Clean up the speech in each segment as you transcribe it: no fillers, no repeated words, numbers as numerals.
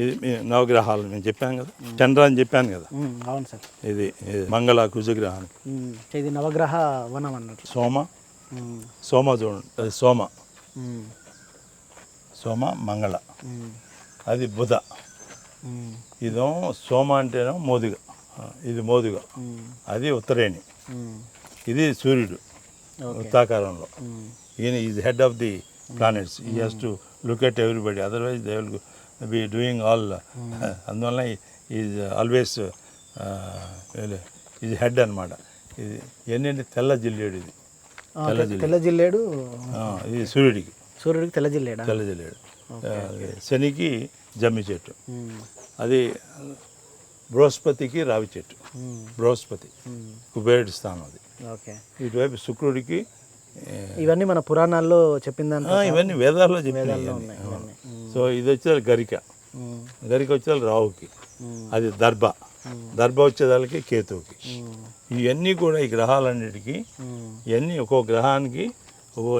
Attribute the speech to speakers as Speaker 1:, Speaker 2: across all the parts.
Speaker 1: ఇది నవగ్రహాలు నేను చెప్పాను కదా, చంద్ర అని చెప్పాను కదా.
Speaker 2: అవును సార్.
Speaker 1: ఇది మంగళ కుజగ్రహానికి
Speaker 2: ఇది నవగ్రహ వనం అన్నట్టు.
Speaker 1: సోమ చూడండి, అది సోమ మంగళ, అది బుధ. ఇదో సోమ అంటేనో మోదుగ, ఇది మోదుగ, అది ఉత్తరేణి. ఇది సూర్యుడు వృత్తాకారంలో. ఈయన is head of the planets. He has to look at everybody, otherwise they will be doing all. అందువల్ల ఈజ్ ఆల్వేస్ ఇది హెడ్ అనమాట. ఇది ఏంటంటే తెల్ల జిల్లేడు, ఇది
Speaker 2: తెల్ల జిల్లేడు.
Speaker 1: ఇది సూర్యుడికి
Speaker 2: తెల్ల జిల్లేడు.
Speaker 1: శనికి జమ్మి చెట్టు, అది బృహస్పతికి రావి చెట్టు. బృహస్పతి కుబేరుడి స్థానం అది. ఇటువైపు శుక్రుడికి.
Speaker 2: ఇవన్నీ మన పురాణాల్లో చెప్పిందంటే,
Speaker 1: ఇవన్నీ వేదాల్లో చెప్పిన. సో ఇది వచ్చేది గరిక వచ్చేది రావుకి, అది దర్భ వచ్చేదానికి కేతువుకి. ఇవన్నీ కూడా ఈ గ్రహాలన్నిటికీ, ఇవన్నీ ఒక్కో గ్రహానికి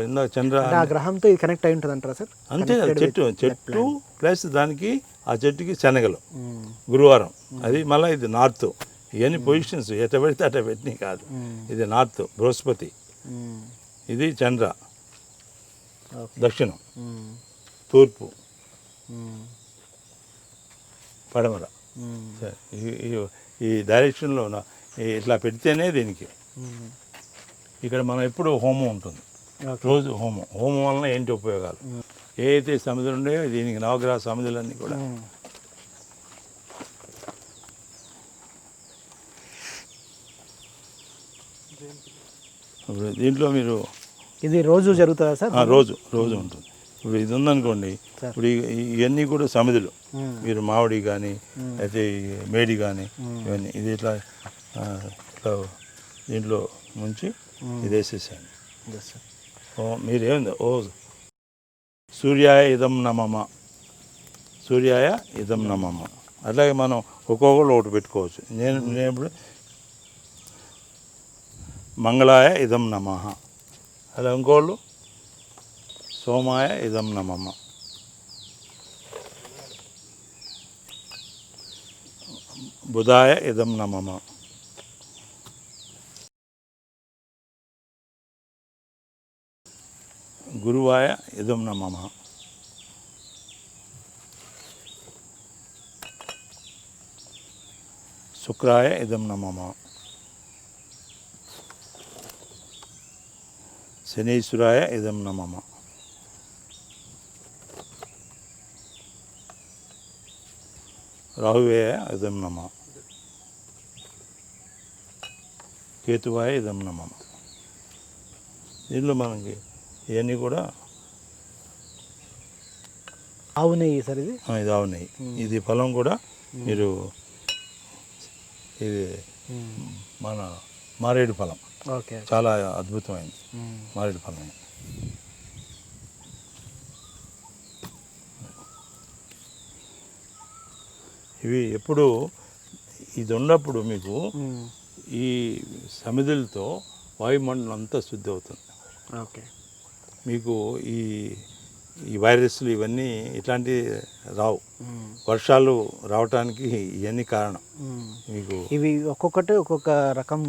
Speaker 1: ఇందాక చంద్ర
Speaker 2: గ్రహంతో ఇది కనెక్ట్ అయి ఉంటుంది అంటారా సార్?
Speaker 1: అంతే కదా. చెట్టు ప్లస్ దానికి ఆ చెట్టుకి శనగలు గురువారం, అది మళ్ళీ ఇది నార్త్. ఇవన్నీ పొజిషన్స్ ఎట పెడితే అట పెట్టినవి కాదు. ఇది నార్త్ బృహస్పతి, ఇది చంద్ర దక్షిణం, తూర్పు, పడమర. ఈ డైరెక్షన్లో ఇట్లా పెడితేనే దీనికి. ఇక్కడ మనం ఎప్పుడు హోమం ఉంటుంది, రోజు హోమం వలన ఏంటి ఉపయోగాలు, ఏదైతే సమిధులు ఉన్నాయో దీనికి నవగ్రహ సమిధులన్నీ కూడా. ఇప్పుడు దీంట్లో మీరు
Speaker 2: ఇది రోజు జరుగుతుందా సార్?
Speaker 1: రోజు ఉంటుంది. ఇప్పుడు ఇది ఉందనుకోండి, ఇప్పుడు ఇవన్నీ కూడా సమిధులు. మీరు మామిడి కానీ అయితే మేడి కానీ ఇవన్నీ ఇది ఇట్లా దీంట్లో ముంచి ఇది వేసేసాను. మీరేముంది, సూర్యాయ ఇదం నమమ, సూర్యాయ ఇదం నమమ. అట్లాగే మనం ఒక్కొక్కళ్ళు ఒకటి పెట్టుకోవచ్చు. నేను ఇప్పుడు మంగళాయ ఇదం నమః, అలా ఇంకోళ్ళు సోమాయ ఇదం నమమ, బుధాయ ఇదం నమమ, గురువాయ ఇదం నమః, శుక్రాయ ఇదం నమః, శనీశ్వరాయ ఇదం నమః, రాహువే ఇదం నమః, కేతువాయ ఇదం నమః. దీనిలో మనకి ఇవన్నీ కూడా
Speaker 2: ఆవు నెయ్యి సార్. ఇది
Speaker 1: ఆవు నెయ్యి. ఇది ఫలం కూడా మీరు ఇది మన మారేడు ఫలం, చాలా అద్భుతమైంది మారేడు ఫలం. ఇవి ఎప్పుడు ఇది ఉన్నప్పుడు మీకు ఈ సమిధులతో వాయుమండలం అంతా శుద్ధి అవుతుంది. మీకు ఈ వైరస్లు ఇవన్నీ ఇట్లాంటివి రావు. వర్షాలు రావటానికి ఇవన్నీ కారణం. మీకు
Speaker 2: ఇవి ఒక్కొక్కటి ఒక్కొక్క రకం,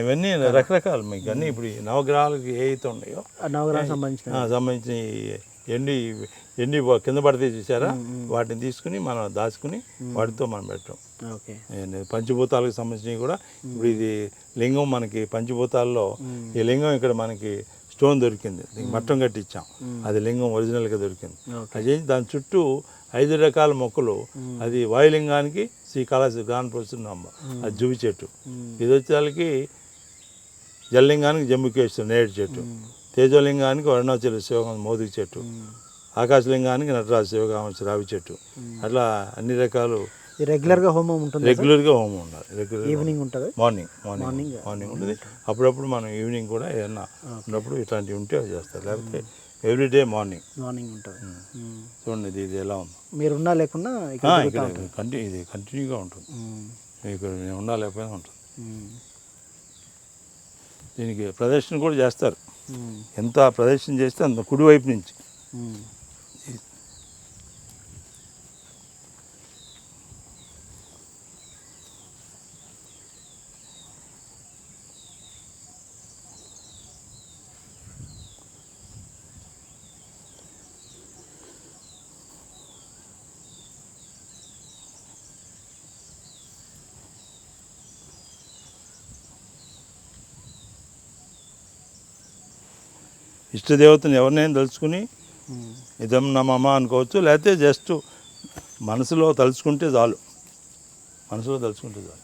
Speaker 1: ఇవన్నీ రకరకాలు. మీకు అన్నీ ఇప్పుడు నవగ్రహాలకు ఏ అయితే ఉన్నాయో
Speaker 2: నవగ్రహాలకు
Speaker 1: సంబంధించిన ఎండి కింద పడితే చూసారా, వాటిని తీసుకుని మనం దాచుకుని వాటితో మనం పెట్టాం. పంచభూతాలకు సంబంధించినవి కూడా. ఇప్పుడు ఇది లింగం, మనకి పంచభూతాల్లో ఈ లింగం ఇక్కడ మనకి స్టోన్ దొరికింది, మట్టం కట్టి ఇచ్చాం. అది లింగం ఒరిజినల్గా దొరికింది. అది దాని చుట్టూ 5 రకాల మొక్కలు. అది వాయులింగానికి శ్రీకాళహస్తి గానప్రస్తున్నాం, అది జువి చెట్టు. ఇది వచ్చేసరికి జలలింగానికి జంబుకేశ్వర నేరేడు చెట్టు, తేజోలింగానికి అరుణాచల శివగామ మోదుగు చెట్టు, ఆకాశలింగానికి నటరాజ శివగామ రావి చెట్టు. అట్లా అన్ని రకాలు.
Speaker 2: రెగ్యులర్గా హోమం ఉంటుంది.
Speaker 1: రెగ్యులర్గా హోమం ఉండాలి.
Speaker 2: ఈవినింగ్ ఉంటుంది,
Speaker 1: మార్నింగ్ ఉంటుంది. అప్పుడప్పుడు మనం ఈవినింగ్ కూడా ఏదన్నా ఉన్నప్పుడు ఇట్లాంటివి ఉంటే చేస్తారు. లేకపోతే ఎవ్రీడే మార్నింగ్
Speaker 2: ఉంటుంది.
Speaker 1: చూడండి ఇది ఎలా ఉంది.
Speaker 2: మీరు ఉన్నా లేకున్నా
Speaker 1: ఇది కంటిన్యూగా ఉంటుంది. మీకు ఉన్నా లేకపోయినా ఉంటుంది. దీనికి ప్రదర్శన కూడా చేస్తారు. ఎంత ప్రదర్శన చేస్తే అంత కుడివైపు నుంచి ఇష్టదేవతను ఎవరినైనా తలుచుకుని ఇదం నమమ అనుకోవచ్చు, లేకపోతే జస్ట్ మనసులో తలుచుకుంటే చాలు, మనసులో తలుచుకుంటే చాలు.